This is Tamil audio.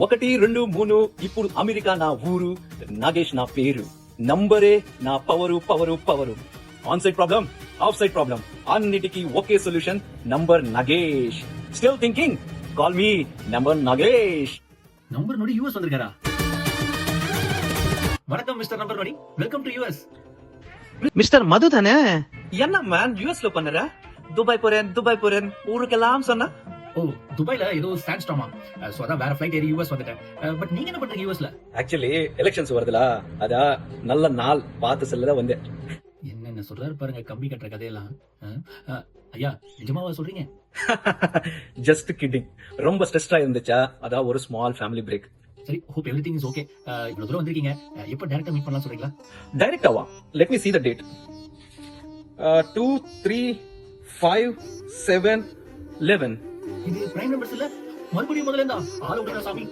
ఒకటి రెండు మూడు ఇప్పుడు అమెరికా నా ఊరు నాగేష్ నా పేరు నంబరే నా power power power on side problem off side problem అన్నిటికీ ఒకే solution number Nagesh still thinking call me number Nagesh number Nodi US வந்திருக்காரா? வணக்கம் Mister Number Nodi, welcome to US. Mister Madhu தானே? என்ன மேன் யூஎஸ்ல பண்ணற துபாய் போறேன் ஊருக்கெல்லாம் சொன்னா ஓ, துபாய்ல ஏதோ சாண்ட் ஸ்டாமா, சோ அதான் வேற ஃளைட் ஏறி யூஎஸ் வந்துட்டேன். பட் நீங்க என்ன பண்றீங்க யூஎஸ்ல? ஆக்சுவலி எலெக்ஷன்ஸ் வருதுல அதா நல்ல நாள் பார்த்து செல்லத வந்தேன். என்ன சொல்றாரு பாருங்க, கம்பி கட்டுற கதையெல்லாம். ஐயா, நிஜமாவா சொல்றீங்க? Just kidding. ரொம்ப ஸ்ட்ரெஸ்டா இருந்துச்சா அதான் ஒரு ஸ்மால் ஃபேமிலி பிரேக். சரி, ஹோப் எவ்ரிதிங் இஸ் ஓகே. இவ்வளவு தூரம் வந்திருக்கீங்க, எப்போ டைரக்டா மீட் பண்ணலாம் சொல்றீங்களா? டைரக்டாவா? Let me see the date. 2 3 5 7 11. இது பிரைம் நம்பர்ஸ் இல்ல, மறுபடியும் முதல்ல இருந்தா ஆள விடுற சாமி.